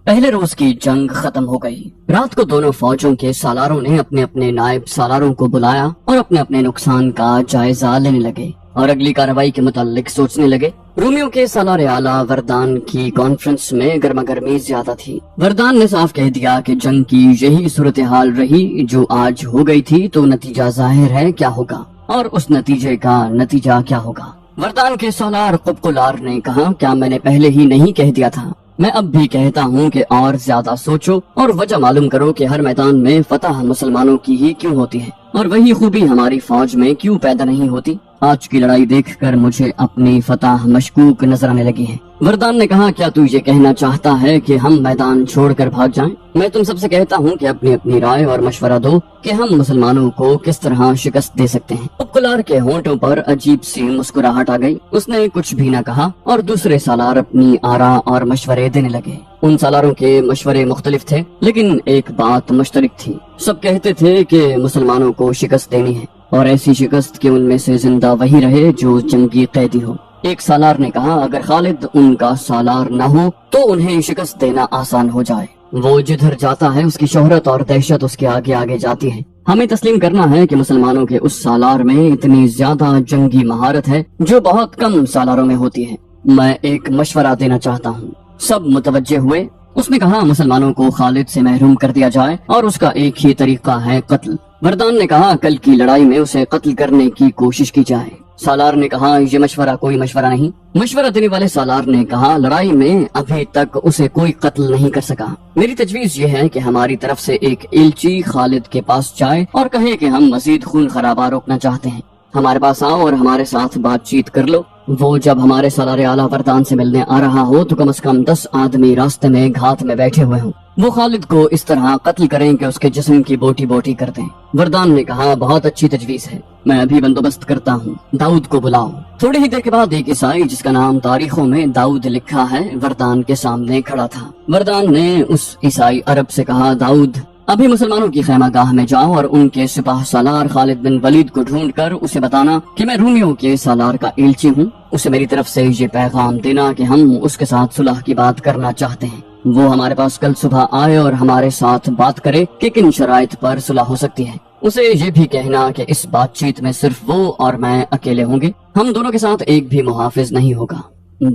پہلے روز کی جنگ ختم ہو گئی۔ رات کو دونوں فوجوں کے سالاروں نے اپنے اپنے نائب سالاروں کو بلایا اور اپنے اپنے نقصان کا جائزہ لینے لگے اور اگلی کارروائی کے متعلق سوچنے لگے۔ رومیوں کے سالار اعلیٰ وردان کی کانفرنس میں گرما گرمی زیادہ تھی۔ وردان نے صاف کہہ دیا کہ جنگ کی یہی صورتحال رہی جو آج ہو گئی تھی تو نتیجہ ظاہر ہے کیا ہوگا، اور اس نتیجے کا نتیجہ کیا ہوگا۔ وردان کے سالار قبقلار نے کہا، کیا میں نے پہلے ہی نہیں کہہ دیا تھا؟ میں اب بھی کہتا ہوں کہ اور زیادہ سوچو اور وجہ معلوم کرو کہ ہر میدان میں فتح مسلمانوں کی ہی کیوں ہوتی ہے اور وہی خوبی ہماری فوج میں کیوں پیدا نہیں ہوتی۔ آج کی لڑائی دیکھ کر مجھے اپنی فتح مشکوک نظر آنے لگی ہے۔ وردان نے کہا، کیا تو یہ کہنا چاہتا ہے کہ ہم میدان چھوڑ کر بھاگ جائیں؟ میں تم سب سے کہتا ہوں کہ اپنی اپنی رائے اور مشورہ دو کہ ہم مسلمانوں کو کس طرح شکست دے سکتے ہیں۔ قبقلار کے ہونٹوں پر عجیب سی مسکراہٹ آ گئی۔ اس نے کچھ بھی نہ کہا اور دوسرے سالار اپنی آراء اور مشورے دینے لگے۔ ان سالاروں کے مشورے مختلف تھے لیکن ایک بات مشترک تھی۔ سب کہتے تھے کہ مسلمانوں کو شکست دینی ہے اور ایسی شکست کہ ان میں سے زندہ وہی رہے جو جنگی قیدی ہو۔ ایک سالار نے کہا، اگر خالد ان کا سالار نہ ہو تو انہیں شکست دینا آسان ہو جائے۔ وہ جدھر جاتا ہے اس کی شہرت اور دہشت اس کے آگے آگے جاتی ہے۔ ہمیں تسلیم کرنا ہے کہ مسلمانوں کے اس سالار میں اتنی زیادہ جنگی مہارت ہے جو بہت کم سالاروں میں ہوتی ہے۔ میں ایک مشورہ دینا چاہتا ہوں۔ سب متوجہ ہوئے۔ اس نے کہا، مسلمانوں کو خالد سے محروم کر دیا جائے اور اس کا ایک ہی طریقہ ہے قتل۔ وردان نے کہا، کل کی لڑائی میں اسے قتل کرنے کی کوشش کی جائے۔ سالار نے کہا، یہ مشورہ کوئی مشورہ نہیں۔ مشورہ دینے والے سالار نے کہا، لڑائی میں ابھی تک اسے کوئی قتل نہیں کر سکا۔ میری تجویز یہ ہے کہ ہماری طرف سے ایک ایلچی خالد کے پاس جائے اور کہے کہ ہم مزید خون خرابہ روکنا چاہتے ہیں، ہمارے پاس آؤ اور ہمارے ساتھ بات چیت کر لو۔ وہ جب ہمارے سالار اعلیٰ وردان سے ملنے آ رہا ہو تو کم از کم 10 آدمی راستے میں گھات میں بیٹھے ہوئے ہوں۔ وہ خالد کو اس طرح قتل کریں کہ اس کے جسم کی بوٹی بوٹی کر دیں۔ وردان نے کہا، بہت اچھی تجویز ہے، میں ابھی بندوبست کرتا ہوں، داؤد کو بلاؤ۔ تھوڑی ہی دیر کے بعد ایک عیسائی جس کا نام تاریخوں میں داؤد لکھا ہے وردان کے سامنے کھڑا تھا۔ وردان نے اس عیسائی عرب سے کہا، داؤد، ابھی مسلمانوں کی خیمہ گاہ میں جاؤ اور ان کے سپاہ سالار خالد بن ولید کو ڈھونڈ کر اسے بتانا کہ میں رومیوں کے سالار کا ایلچی ہوں۔ اسے میری طرف سے یہ پیغام دینا کہ ہم اس کے ساتھ صلح کی بات کرنا چاہتے ہیں۔ وہ ہمارے پاس کل صبح آئے اور ہمارے ساتھ بات کرے کہ کن شرائط پر صلح ہو سکتی ہے۔ اسے یہ بھی کہنا کہ اس بات چیت میں صرف وہ اور میں اکیلے ہوں گے، ہم دونوں کے ساتھ ایک بھی محافظ نہیں ہوگا۔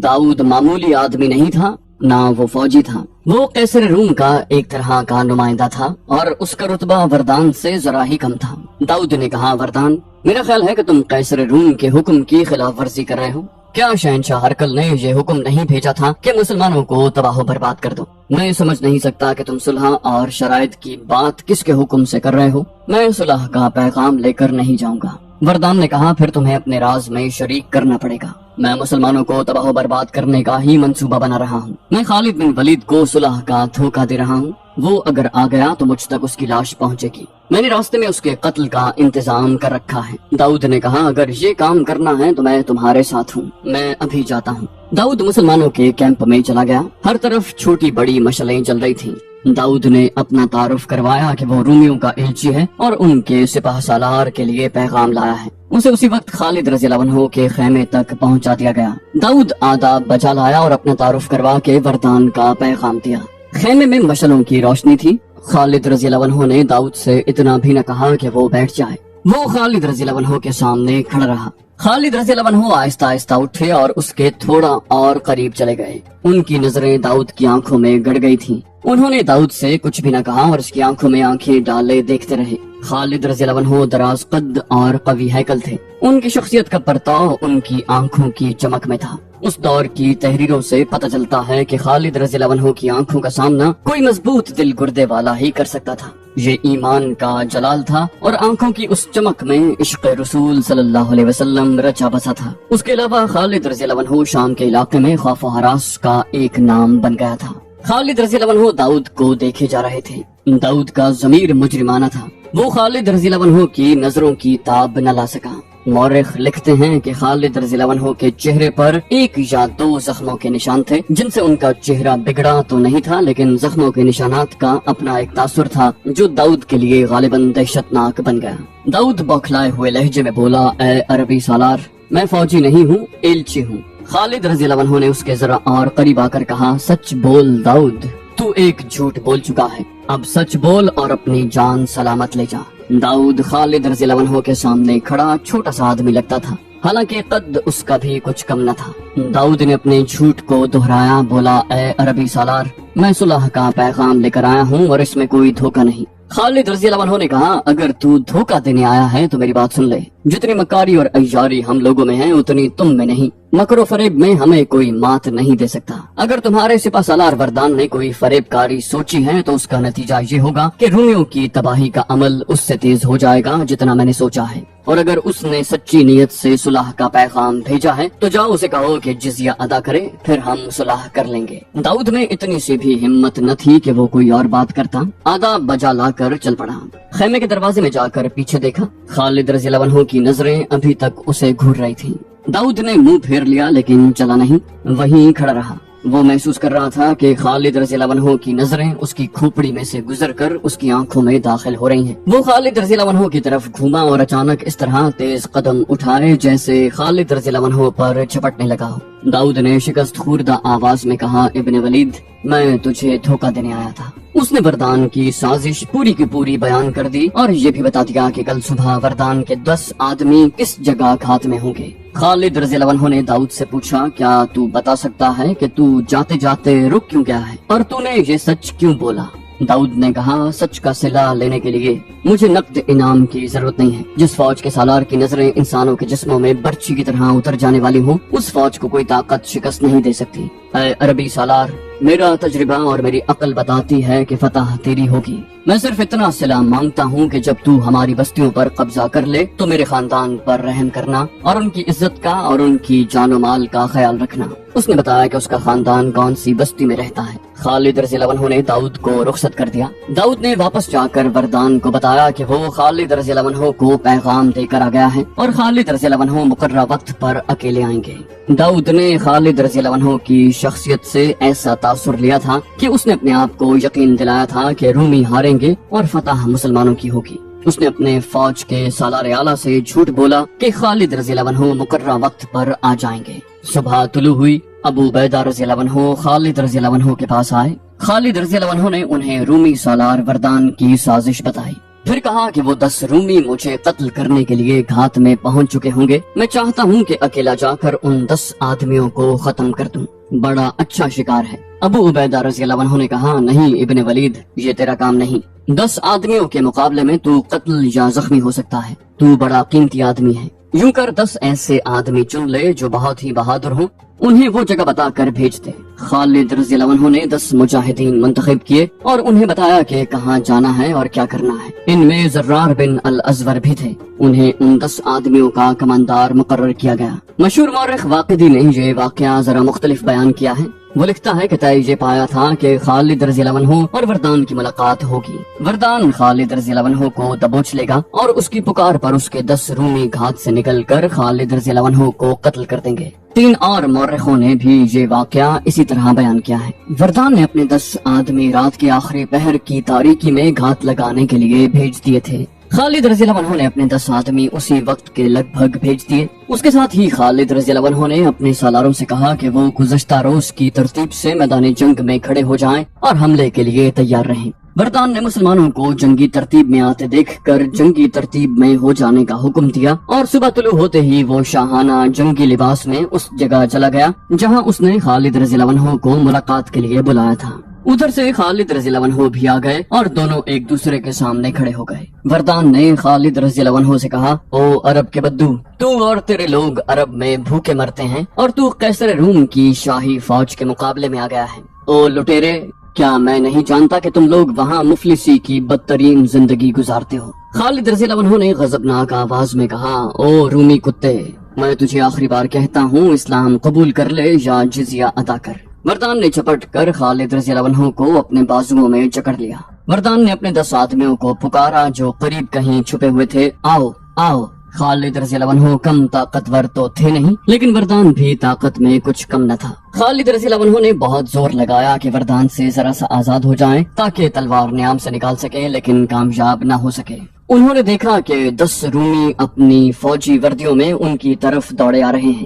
داؤد معمولی آدمی نہیں تھا، نہ وہ فوجی تھا، وہ قیصر روم کا ایک طرح کا نمائندہ تھا اور اس کا رتبہ وردان سے ذرا ہی کم تھا۔ داؤد نے کہا، وردان، میرا خیال ہے کہ تم قیصر روم کے حکم کی خلاف ورزی کر رہے ہو۔ کیا شہنشاہ ہرقل نے یہ حکم نہیں بھیجا تھا کہ مسلمانوں کو تباہ و برباد کر دو؟ میں سمجھ نہیں سکتا کہ تم صلح اور شرائط کی بات کس کے حکم سے کر رہے ہو۔ میں صلح کا پیغام لے کر نہیں جاؤں گا۔ وردان نے کہا، پھر تمہیں اپنے راز میں شریک کرنا پڑے گا۔ میں مسلمانوں کو تباہ و برباد کرنے کا ہی منصوبہ بنا رہا ہوں۔ میں خالد بن ولید کو صلح کا دھوکہ دے رہا ہوں۔ وہ اگر آ گیا تو مجھ تک اس کی لاش پہنچے گی۔ میں نے راستے میں اس کے قتل کا انتظام کر رکھا ہے۔ داؤد نے کہا، اگر یہ کام کرنا ہے تو میں تمہارے ساتھ ہوں، میں ابھی جاتا ہوں۔ داؤد مسلمانوں کے کیمپ میں چلا گیا۔ ہر طرف چھوٹی بڑی مشعلیں جل رہی تھیں۔ داؤد نے اپنا تعارف کروایا کہ وہ رومیوں کا ایلچی ہے اور ان کے سپاہ سالار کے لیے پیغام لایا ہے۔ اسے اسی وقت خالد رضی اللہ عنہ کے خیمے تک پہنچا دیا گیا۔ داؤد آداب بجا لایا اور اپنا تعارف کروا کے وردان کا پیغام دیا۔ خیمے میں مشعلوں کی روشنی تھی۔ خالد رضی اللہ عنہ نے داؤد سے اتنا بھی نہ کہا کہ وہ بیٹھ جائے۔ وہ خالد رضی اللہ عنہ کے سامنے کھڑا رہا۔ خالد رضی اللہ عنہ آہستہ آہستہ اٹھے اور اس کے تھوڑا اور قریب چلے گئے۔ ان کی نظریں داؤد کی آنکھوں میں گڑ گئی تھیں۔ انہوں نے داؤد سے کچھ بھی نہ کہا اور اس کی آنکھوں میں آنکھیں ڈالے دیکھتے رہے۔ خالد رضی اللہ عنہ دراز قد اور قوی ہیکل تھے۔ ان کی شخصیت کا پرتاؤ ان کی آنکھوں کی چمک میں تھا۔ اس دور کی تحریروں سے پتہ چلتا ہے کہ خالد رضی اللہ عنہ کی آنکھوں کا سامنا کوئی مضبوط دل گردے والا ہی کر سکتا تھا۔ یہ ایمان کا جلال تھا اور آنکھوں کی اس چمک میں عشق رسول صلی اللہ علیہ وسلم رچا بسا تھا۔ اس کے علاوہ خالد رضی اللہ عنہ شام کے علاقے میں خوف و ہراس کا ایک نام بن گیا تھا۔ خالد رضی اللہ عنہ داؤد کو دیکھے جا رہے تھے۔ داؤد کا ضمیر مجرمانہ تھا۔ وہ خالد رضی اللہ عنہ کی نظروں کی تاب نہ لا سکا۔ مورخ لکھتے ہیں کہ خالد رضی اللہ عنہ کے چہرے پر ایک یا دو زخموں کے نشان تھے، جن سے ان کا چہرہ بگڑا تو نہیں تھا، لیکن زخموں کے نشانات کا اپنا ایک تاثر تھا جو داؤد کے لیے غالباً دہشت ناک بن گیا۔ داؤد بوکھلائے ہوئے لہجے میں بولا، اے عربی سالار، میں فوجی نہیں ہوں، ایلچی ہوں۔ خالد رضی اللہ عنہ نے اس کے ذرا اور قریب آ کر کہا، سچ بول داؤد، تو تو ایک جھوٹ بول چکا ہے، اب سچ بول اور اپنی جان سلامت لے جا۔ داؤد خالد رضی اللہ عنہ کے سامنے کھڑا چھوٹا سا آدمی لگتا تھا، حالانکہ قد اس کا بھی کچھ کم نہ تھا۔ داؤد نے اپنے جھوٹ کو دہرایا، بولا اے عربی سالار، میں صلح کا پیغام لے کر آیا ہوں اور اس میں کوئی دھوکہ نہیں۔ خالد رضی اللہ عنہ نے کہا اگر تو دھوکہ دینے آیا ہے تو میری بات سن لے، جتنی مکاری اور عیاری ہم لوگوں میں ہیں اتنی تم میں نہیں، مکر و فریب میں ہمیں کوئی مات نہیں دے سکتا۔ اگر تمہارے سپہ سالار وردان نے کوئی فریب کاری سوچی ہے تو اس کا نتیجہ یہ ہوگا کہ رومیوں کی تباہی کا عمل اس سے تیز ہو جائے گا جتنا میں نے سوچا ہے، اور اگر اس نے سچی نیت سے صلح کا پیغام بھیجا ہے تو جاؤ اسے کہو کہ جزیہ ادا کرے، پھر ہم صلح کر لیں گے۔ داؤد میں اتنی سی بھی ہمت نہ تھی کہ وہ کوئی اور بات کرتا، آدھا بجا لا کر چل پڑا۔ خیمے کے دروازے میں جا کر پیچھے دیکھا، خالد رضی اللہ عنہ کی نظریں ابھی تک اسے گھور رہی تھیں۔ داؤد نے منہ پھیر لیا لیکن چلا نہیں، وہیں کھڑا رہا۔ وہ محسوس کر رہا تھا کہ خالد رضی اللہ عنہ کی نظریں اس کی کھوپڑی میں سے گزر کر اس کی آنکھوں میں داخل ہو رہی ہیں۔ وہ خالد رضی اللہ عنہ کی طرف گھوما اور اچانک اس طرح تیز قدم اٹھائے جیسے خالد رضی اللہ عنہ پر جھپٹنے لگا ہو۔ داؤد نے شکست خوردہ آواز میں کہا ابن ولید، میں تجھے دھوکہ دینے آیا تھا۔ اس نے وردان کی سازش پوری کی پوری بیان کر دی اور یہ بھی بتا دیا کہ کل صبح وردان کے 10 آدمی کس جگہ گھات میں ہوں گے۔ خالد رضی اللہ عنہ نے داؤد سے پوچھا کیا تو بتا سکتا ہے کہ تو جاتے جاتے رک کیوں گیا ہے اور تو نے یہ سچ کیوں بولا؟ داؤد نے کہا سچ کا صلہ لینے کے لیے مجھے نقد انعام کی ضرورت نہیں ہے۔ جس فوج کے سالار کی نظریں انسانوں کے جسموں میں برچھی کی طرح اتر جانے والی ہوں اس فوج کو کوئی طاقت شکست نہیں دے سکتی۔ اے عربی سالار، میرا تجربہ اور میری عقل بتاتی ہے کہ فتح تیری ہوگی۔ میں صرف اتنا صلہ مانگتا ہوں کہ جب تو ہماری بستیوں پر قبضہ کر لے تو میرے خاندان پر رحم کرنا اور ان کی عزت کا اور ان کی جان و مال کا خیال رکھنا۔ اس نے بتایا کہ اس کا خاندان کون سی بستی میں رہتا ہے۔ خالد رضی اللہ عنہ نے داؤد کو رخصت کر دیا۔ داؤد نے واپس جا کر وردان کو بتایا کہ وہ خالد رضی اللہ عنہ کو پیغام دے کر آ گیا ہے اور خالد رضی اللہ عنہ مقررہ وقت پر اکیلے آئیں گے۔ داؤد نے خالد رضی اللہ عنہ کی شخصیت سے ایسا تاثر لیا تھا کہ اس نے اپنے آپ کو یقین دلایا تھا کہ رومی ہاریں گے اور فتح مسلمانوں کی ہوگی۔ اس نے اپنے فوج کے سالار اعلیٰ سے جھوٹ بولا کہ خالد رضی اللہ عنہ مقررہ وقت پر آ جائیں گے۔ صبح طلوع ہوئی، ابو عبیدہ رضی اللہ عنہ خالد رضی اللہ عنہ کے پاس آئے۔ خالد رضی اللہ عنہ نے انہیں رومی سالار وردان کی سازش بتائی، پھر کہا کہ وہ 10 رومی مجھے قتل کرنے کے لیے گھات میں پہنچ چکے ہوں گے۔ میں چاہتا ہوں کہ اکیلا جا کر ان 10 آدمیوں کو ختم کر دوں، بڑا اچھا شکار ہے۔ ابو عبیدہ رضی اللہ عنہ نے کہا نہیں ابن ولید، یہ تیرا کام نہیں۔ 10 آدمیوں کے مقابلے میں تو قتل یا زخمی ہو سکتا ہے، تو بڑا قیمتی آدمی ہے۔ یوں کر 10 ایسے آدمی چن لے جو بہت ہی بہادر ہوں، انہیں وہ جگہ بتا کر بھیج دے۔ خالد رضی اللہ عنہ نے 10 مجاہدین منتخب کیے اور انہیں بتایا کہ کہاں جانا ہے اور کیا کرنا ہے۔ ان میں زرار بن الازور بھی تھے، انہیں ان 10 آدمیوں کا کماندار مقرر کیا گیا۔ مشہور مورخ واقدی نے یہ واقعہ ذرا مختلف بیان کیا ہے۔ وہ لکھتا ہے کہ طے یہ پایا تھا کہ خالد رضی اللہ عنہ اور وردان کی ملاقات ہوگی۔ وردان خالد رضی اللہ عنہ کو دبوچ لے گا اور اس کی پکار پر اس کے 10 رومی گھات سے نکل کر خالد رضی اللہ عنہ کو قتل کر دیں گے۔ 3 اور مورخوں نے بھی یہ واقعہ اسی طرح بیان کیا ہے۔ وردان نے اپنے 10 آدمی رات کے آخری پہر کی تاریکی میں گھات لگانے کے لیے بھیج دیے تھے۔ خالد رضی اللہ عنہ نے اپنے 10 آدمی اسی وقت کے لگ بھگ بھیج دیے۔ اس کے ساتھ ہی خالد رضی اللہ عنہ نے اپنے سالاروں سے کہا کہ وہ گزشتہ روز کی ترتیب سے میدان جنگ میں کھڑے ہو جائیں اور حملے کے لیے تیار رہیں۔ وردان نے مسلمانوں کو جنگی ترتیب میں آتے دیکھ کر جنگی ترتیب میں ہو جانے کا حکم دیا اور صبح طلوع ہوتے ہی وہ شاہانہ جنگی لباس میں اس جگہ چلا گیا جہاں اس نے خالد رضی اللہ عنہ کو ملاقات کے لیے بلایا تھا۔ ادھر سے خالد رضی اللہ عنہ بھی آ گئے اور دونوں ایک دوسرے کے سامنے کھڑے ہو گئے۔ وردان نے خالد رضی اللہ عنہ سے کہا او عرب کے بدو، تو اور تیرے لوگ عرب میں بھوکے مرتے ہیں اور تو قیصر روم کی شاہی فوج کے مقابلے میں آ گیا ہے۔ او لٹیرے، کیا میں نہیں جانتا کہ تم لوگ وہاں مفلسی کی بدترین زندگی گزارتے ہو؟ خالد رضی اللہ عنہ نے غضبناک آواز میں کہا او رومی کتے، میں تجھے آخری بار کہتا ہوں اسلام قبول کر لے یا جزیہ ادا کر۔ وردان نے چپٹ کر خالد رضی اللہ عنہ کو اپنے بازوؤں میں جکڑ لیا۔ وردان نے اپنے 10 آدمیوں کو پکارا جو قریب کہیں چھپے ہوئے تھے، آؤ آؤ۔ خالد رضی اللہ عنہ کم طاقتور تو تھے نہیں لیکن وردان بھی طاقت میں کچھ کم نہ تھا۔ خالد رضی اللہ عنہ نے بہت زور لگایا کہ وردان سے ذرا سا آزاد ہو جائیں تاکہ تلوار نیام سے نکال سکے لیکن کامیاب نہ ہو سکے۔ انہوں نے دیکھا کہ 10 رومی اپنی فوجی وردیوں میں ان کی طرف دوڑے آ رہے ہیں۔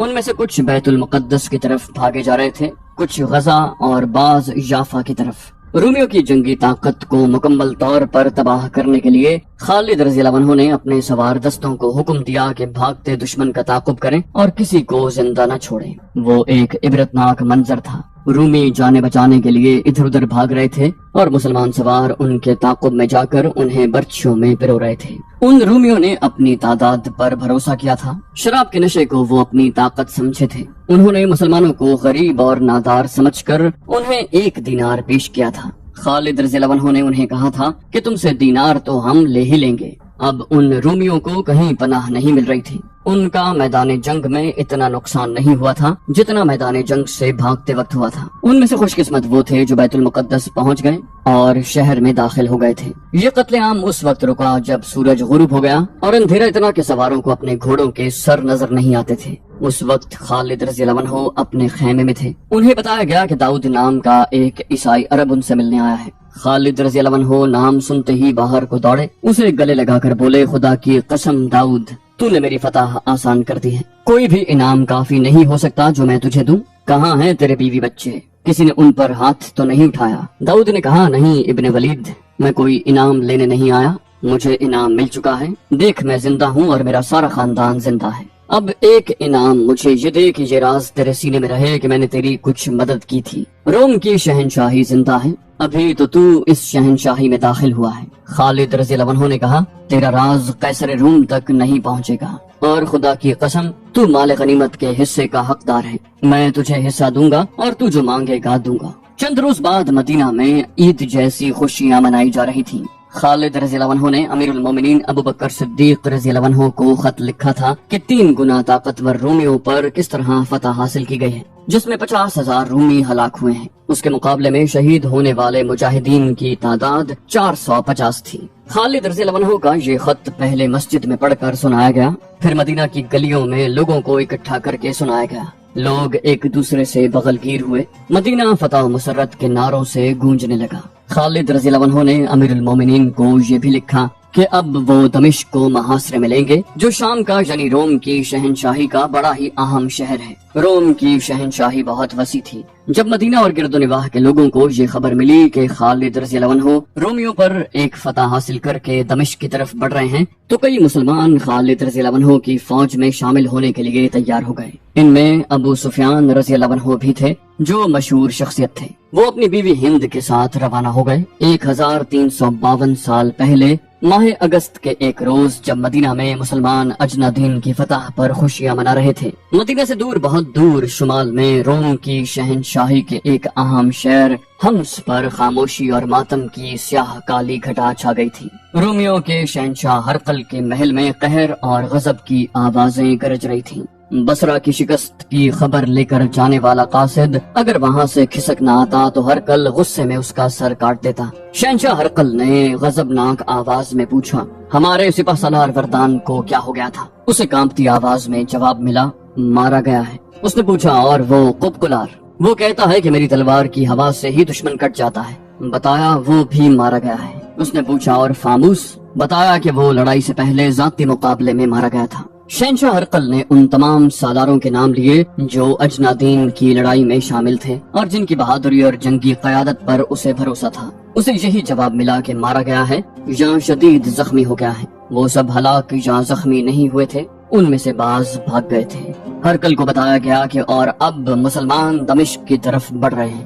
ان میں سے کچھ بیت المقدس کی طرف بھاگے جا رہے تھے، کچھ غزہ اور بعض یافا کی طرف۔ رومیوں کی جنگی طاقت کو مکمل طور پر تباہ کرنے کے لیے خالد رضی اللہ عنہ نے اپنے سوار دستوں کو حکم دیا کہ بھاگتے دشمن کا تعاقب کریں اور کسی کو زندہ نہ چھوڑیں۔ وہ ایک عبرتناک منظر تھا۔ رومی جانے بچانے کے لیے ادھر ادھر بھاگ رہے تھے اور مسلمان سوار ان کے تعاقب میں جا کر انہیں برچھیوں میں پرو رہے تھے۔ ان رومیوں نے اپنی تعداد پر بھروسہ کیا تھا، شراب کے نشے کو وہ اپنی طاقت سمجھے تھے۔ انہوں نے مسلمانوں کو غریب اور نادار سمجھ کر انہیں 1 دینار پیش کیا تھا۔ خالد رضی اللہ عنہ نے انہیں کہا تھا کہ تم سے دینار تو ہم لے ہی لیں گے۔ اب ان رومیوں کو کہیں پناہ نہیں مل رہی تھی۔ ان کا میدان جنگ میں اتنا نقصان نہیں ہوا تھا جتنا میدان جنگ سے بھاگتے وقت ہوا تھا۔ ان میں سے خوش قسمت وہ تھے جو بیت المقدس پہنچ گئے اور شہر میں داخل ہو گئے تھے۔ یہ قتل عام اس وقت رکا جب سورج غروب ہو گیا اور اندھیرا اتنا کہ سواروں کو اپنے گھوڑوں کے سر نظر نہیں آتے تھے۔ اس وقت خالد رضی اللہ عنہ اپنے خیمے میں تھے۔ انہیں بتایا گیا کہ داؤد نام کا ایک عیسائی عرب ان سے ملنے آیا ہے۔ خالد رضی اللہ عنہ نام سنتے ہی باہر کو دوڑے، اسے گلے لگا کر بولے، خدا کی قسم داؤد، تو نے میری فتح آسان کر دی ہے۔ کوئی بھی انعام کافی نہیں ہو سکتا جو میں تجھے دوں۔ کہاں ہیں تیرے بیوی بچے؟ کسی نے ان پر ہاتھ تو نہیں اٹھایا؟ داؤد نے کہا، نہیں ابن ولید، میں کوئی انعام لینے نہیں آیا، مجھے انعام مل چکا ہے۔ دیکھ میں زندہ ہوں اور میرا سارا خاندان زندہ ہے۔ اب ایک انعام مجھے یہ دے کہ یہ راز تیرے سینے میں رہے کہ میں نے تیری کچھ مدد کی تھی۔ روم کی شہنشاہی زندہ ہے، ابھی تو اس شہنشاہی میں داخل ہوا ہے۔ خالد رضی اللہ عنہ نے کہا، تیرا راز قیصر روم تک نہیں پہنچے گا، اور خدا کی قسم تو مال غنیمت کے حصے کا حقدار ہے۔ میں تجھے حصہ دوں گا اور تو جو مانگے گا دوں گا۔ چند روز بعد مدینہ میں عید جیسی خوشیاں منائی جا رہی تھیں۔ خالد رضی اللہ عنہ نے امیر المومنین ابو بکر صدیق رضی اللہ عنہ کو خط لکھا تھا کہ 3 گنا طاقتور رومیوں پر کس طرح فتح حاصل کی گئی ہے، جس میں 50,000 رومی ہلاک ہوئے ہیں۔ اس کے مقابلے میں شہید ہونے والے مجاہدین کی تعداد 450 تھی۔ خالد رضی اللہ عنہ کا یہ خط پہلے مسجد میں پڑھ کر سنایا گیا، پھر مدینہ کی گلیوں میں لوگوں کو اکٹھا کر کے سنایا گیا۔ لوگ ایک دوسرے سے بغل گیر ہوئے، مدینہ فتح و مسرت کے نعروں سے گونجنے لگا۔ خالد رضی اللہ عنہ نے امیر المومنین کو یہ بھی لکھا کہ اب وہ دمشق کو محاصرے میں لیں گے، جو شام کا یعنی روم کی شہنشاہی کا بڑا ہی اہم شہر ہے۔ روم کی شہنشاہی بہت وسیع تھی۔ جب مدینہ اور گرد و نواح کے لوگوں کو یہ خبر ملی کہ خالد رضی اللہ عنہ رومیوں پر ایک فتح حاصل کر کے دمشق کی طرف بڑھ رہے ہیں، تو کئی مسلمان خالد رضی اللہ عنہ کی فوج میں شامل ہونے کے لیے تیار ہو گئے۔ ان میں ابو سفیان رضی اللہ عنہ بھی تھے، جو مشہور شخصیت تھے۔ وہ اپنی بیوی ہند کے ساتھ روانہ ہو گئے۔ 1352 سال پہلے ماہ اگست کے ایک روز جب مدینہ میں مسلمان اجنادین کی فتح پر خوشیاں منا رہے تھے، مدینہ سے دور بہت دور شمال میں روم کی شہنشاہی کے ایک اہم شہر حمص پر خاموشی اور ماتم کی سیاہ کالی گھٹا چھا گئی تھی۔ رومیوں کے شہنشاہ ہرقل کے محل میں قہر اور غضب کی آوازیں گرج رہی تھیں۔ بصرہ کی شکست کی خبر لے کر جانے والا قاصد اگر وہاں سے کھسک نہ آتا تو ہرقل غصے میں اس کا سر کاٹ دیتا۔ شہنشاہ ہرقل نے غضبناک آواز میں پوچھا، ہمارے سپہ سالار وردان کو کیا ہو گیا تھا؟ اسے کانپتی آواز میں جواب ملا، مارا گیا ہے۔ اس نے پوچھا، اور وہ قبقلار؟ وہ کہتا ہے کہ میری تلوار کی ہوا سے ہی دشمن کٹ جاتا ہے۔ بتایا، وہ بھی مارا گیا ہے۔ اس نے پوچھا، اور فاموس؟ بتایا کہ وہ لڑائی سے پہلے ذاتی مقابلے میں مارا گیا تھا۔ شہنشاہ ہرقل نے ان تمام سالاروں کے نام لیے جو اجنادین کی لڑائی میں شامل تھے اور جن کی بہادری اور جنگی قیادت پر اسے بھروسہ تھا۔ اسے یہی جواب ملا کہ مارا گیا ہے یا شدید زخمی ہو گیا ہے۔ وہ سب ہلاک یا زخمی نہیں ہوئے تھے، ان میں سے بعض بھاگ گئے تھے۔ ہرقل کو بتایا گیا کہ اور اب مسلمان دمشق کی طرف بڑھ رہے ہیں۔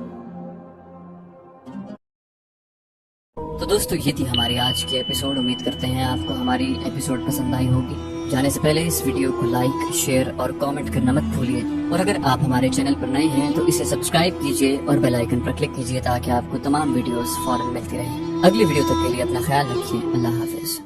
تو دوستو، یہ تھی ہماری آج کی ایپیسوڈ۔ امید کرتے ہیں آپ کو ہماری ایپیسوڈ پسند آئی ہوگی۔ جانے سے پہلے اس ویڈیو کو لائک، شیئر اور کامنٹ کرنا مت بھولیے، اور اگر آپ ہمارے چینل پر نئے ہیں تو اسے سبسکرائب کیجیے اور بیل آئیکن پر کلک کیجیے تاکہ آپ کو تمام ویڈیوز فوراً ملتی رہیں۔ اگلی ویڈیو تک کے لیے اپنا خیال رکھیے۔ اللہ حافظ۔